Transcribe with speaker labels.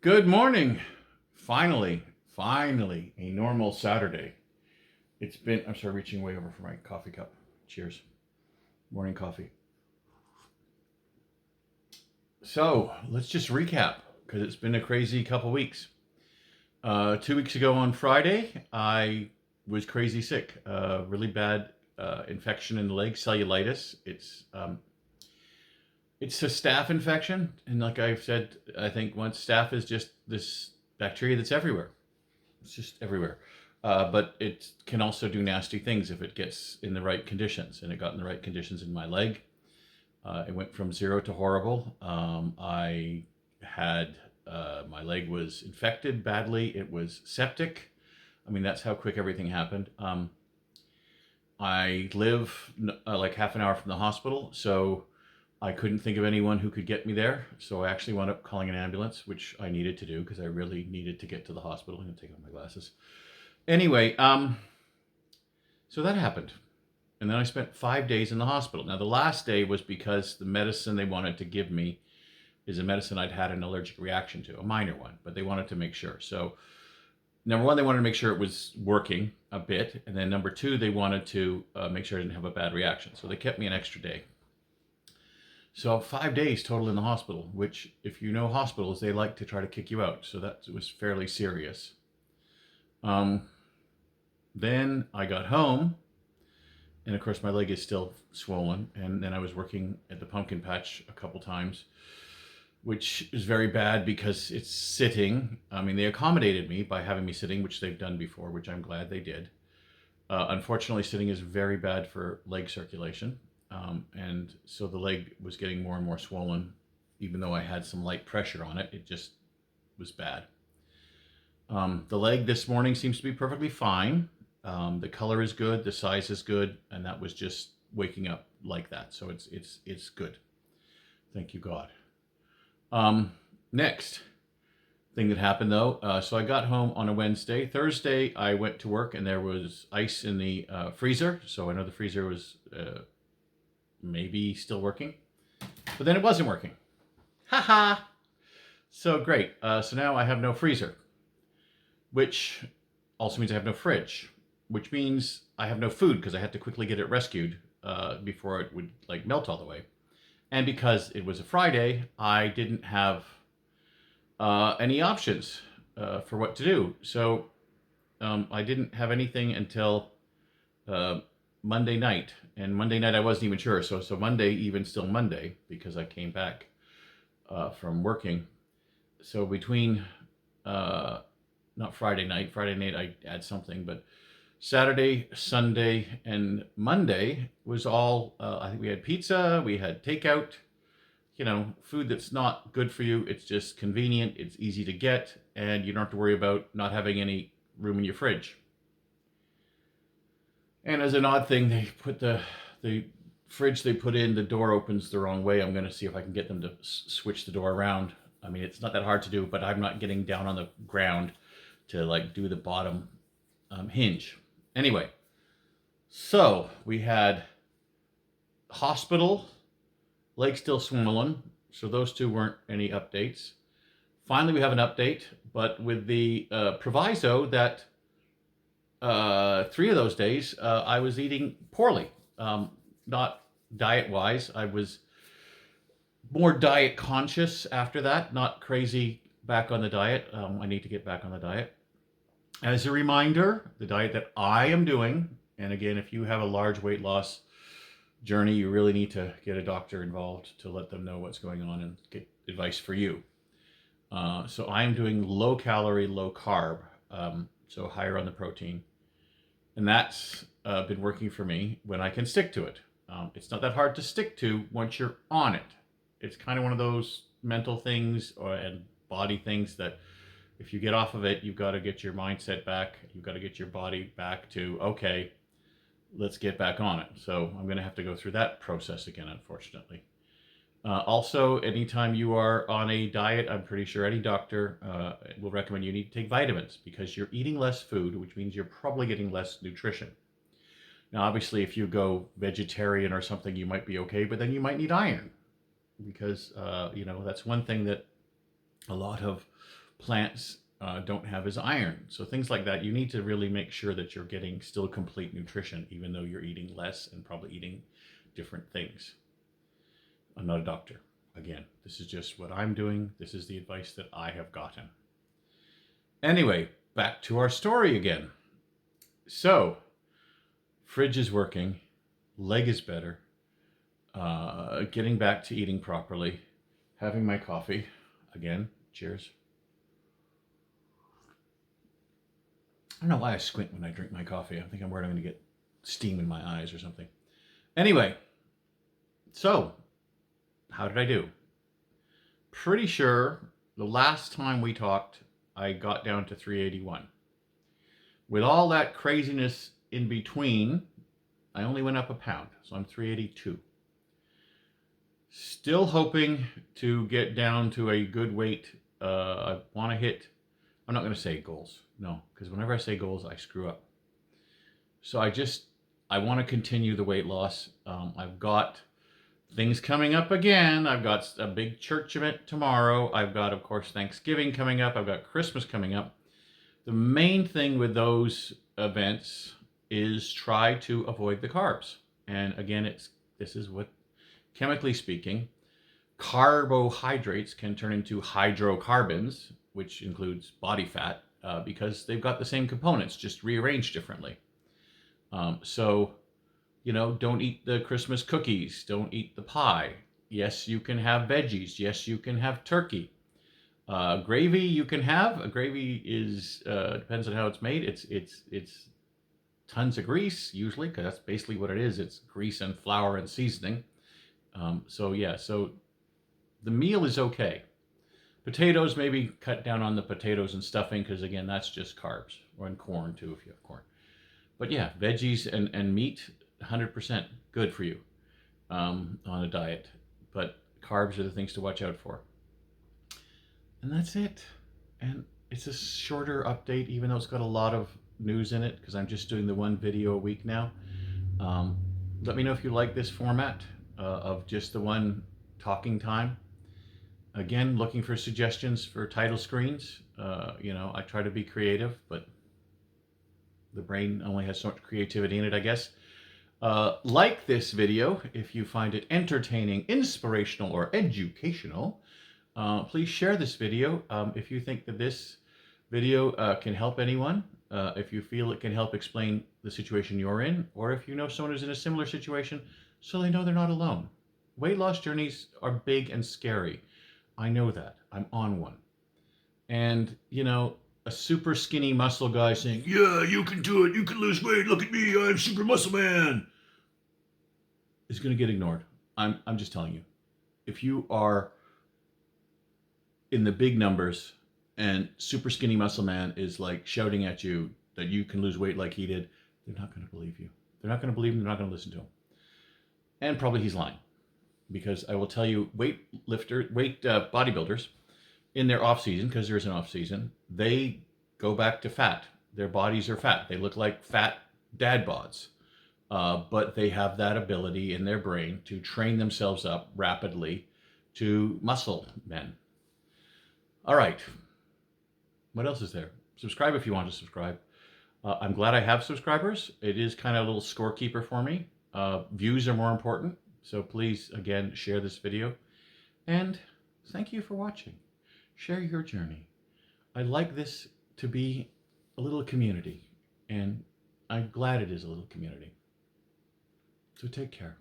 Speaker 1: Good morning. Finally, a normal Saturday. I'm sorry, reaching way over for my coffee cup. Cheers. Morning coffee. So let's just recap because it's been a crazy couple weeks. 2 weeks ago on Friday, I was crazy sick. Really bad infection in the leg, cellulitis. It's a staph infection, and like I've said, I think once staph is just this bacteria that's everywhere. It's just everywhere. But it can also do nasty things if it gets in the right conditions, and it got in the right conditions in my leg. It went from zero to horrible. I had my leg was infected badly. It was septic. I mean, that's how quick everything happened. I live like half an hour from the hospital, so I couldn't think of anyone who could get me there. So I actually wound up calling an ambulance, which I needed to do because I really needed to get to the hospital. I'm going to take off my glasses. Anyway, so that happened. And then I spent 5 days in the hospital. Now, the last day was because the medicine they wanted to give me is a medicine I'd had an allergic reaction to, a minor one, but they wanted to make sure. So, number one, they wanted to make sure it was working a bit. And then number two, they wanted to make sure I didn't have a bad reaction. So they kept me an extra day. So 5 days total in the hospital, which if you know hospitals, they like to try to kick you out. So that was fairly serious. Then I got home, and of course my leg is still swollen. And then I was working at the pumpkin patch a couple times, which is very bad because it's sitting. I mean, they accommodated me by having me sitting, which they've done before, which I'm glad they did. Unfortunately, sitting is very bad for leg circulation. And so the leg was getting more and more swollen. Even though I had some light pressure on it, it just was bad. The leg this morning seems to be perfectly fine. The color is good, the size is good, and that was just waking up like that. So it's good. Thank you, God. Next thing that happened though, so I got home on a Wednesday. Thursday, I went to work and there was ice in the freezer. So I know the freezer was maybe still working, but then it wasn't working. Haha. So great. So now I have no freezer, which also means I have no fridge, which means I have no food because I had to quickly get it rescued before it would like melt all the way. And because it was a Friday, I didn't have any options for what to do. So I didn't have anything until Monday night. And Monday night I wasn't even sure. So Monday, even still Monday, because I came back from working. So between, not Friday night I had something, but Saturday, Sunday, and Monday was all, I think we had pizza, we had takeout, food that's not good for you. It's just convenient, it's easy to get, and you don't have to worry about not having any room in your fridge. And as an odd thing, they put the fridge they put in, the door opens the wrong way. I'm going to see if I can get them to switch the door around. I mean, it's not that hard to do, but I'm not getting down on the ground to like do the bottom hinge. Anyway, so we had hospital, leg still swollen. So those two weren't any updates. Finally, we have an update, but with the proviso that 3 of those days I was eating poorly, not diet-wise. I was more diet conscious after that, not crazy back on the diet. I need to get back on the diet. As a reminder, the diet that I am doing, and again, if you have a large weight loss journey, you really need to get a doctor involved to let them know what's going on and get advice for you. So I am doing low calorie, low carb, so higher on the protein. And that's been working for me when I can stick to it. It's not that hard to stick to once you're on it. It's kind of one of those mental things and body things that if you get off of it, you've got to get your mindset back. You've got to get your body back to, okay, let's get back on it. So I'm going to have to go through that process again, unfortunately. Also, anytime you are on a diet, I'm pretty sure any doctor will recommend you need to take vitamins because you're eating less food, which means you're probably getting less nutrition. Now, obviously, if you go vegetarian or something, you might be okay, but then you might need iron because, that's one thing that a lot of plants don't have as iron. So things like that, you need to really make sure that you're getting still complete nutrition, even though you're eating less and probably eating different things. I'm not a doctor. Again, this is just what I'm doing. This is the advice that I have gotten. Anyway, back to our story again. So, fridge is working, leg is better, getting back to eating properly, having my coffee. Again, cheers. I don't know why I squint when I drink my coffee. I think I'm worried I'm going to get steam in my eyes or something. Anyway, so how did I do? Pretty sure the last time we talked, I got down to 381. With all that craziness in between, I only went up a pound, so I'm 382. Still hoping to get down to a good weight. I want to hit, I'm not going to say goals, no, because whenever I say goals, I screw up. So I want to continue the weight loss. I've got things coming up again. I've got a big church event tomorrow. I've got, of course, Thanksgiving coming up. I've got Christmas coming up. The main thing with those events is try to avoid the carbs. And again, this is what, chemically speaking, carbohydrates can turn into hydrocarbons, which includes body fat, because they've got the same components, just rearranged differently. So, don't eat the Christmas cookies. Don't eat the pie. Yes, you can have veggies. Yes, you can have turkey. Gravy you can have. A gravy is depends on how it's made. It's tons of grease usually, because that's basically what it is. It's grease and flour and seasoning. So the meal is okay. Potatoes, maybe cut down on the potatoes and stuffing, because again, that's just carbs. Or in corn too, if you have corn. But yeah, veggies and meat, 100% good for you on a diet. But carbs are the things to watch out for. And that's it. And it's a shorter update, even though it's got a lot of news in it, because I'm just doing the one video a week now. Let me know if you like this format of just the one talking time. Again, looking for suggestions for title screens. I try to be creative, but the brain only has so much creativity in it, I guess. Like this video if you find it entertaining, inspirational, or educational. Please share this video if you think that this video can help anyone, if you feel it can help explain the situation you're in, or if you know someone who's in a similar situation so they know they're not alone. Weight loss journeys are big and scary. I know that. I'm on one. And, a super skinny muscle guy saying, "Yeah, you can do it. You can lose weight. Look at me. I'm super muscle man," is going to get ignored. I'm just telling you. If you are in the big numbers and super skinny muscle man is like shouting at you that you can lose weight like he did, they're not going to believe you. They're not going to believe him. They're not going to listen to him. And probably he's lying, because I will tell you, bodybuilders in their off season, because there's an off season, they go back to fat. Their bodies are fat. They look like fat dad bods. But they have that ability in their brain to train themselves up rapidly to muscle men. All right. What else is there? Subscribe if you want to subscribe. I'm glad I have subscribers. It is kind of a little scorekeeper for me. Views are more important. So please, again, share this video. And thank you for watching. Share your journey. I'd like this to be a little community. And I'm glad it is a little community. So take care.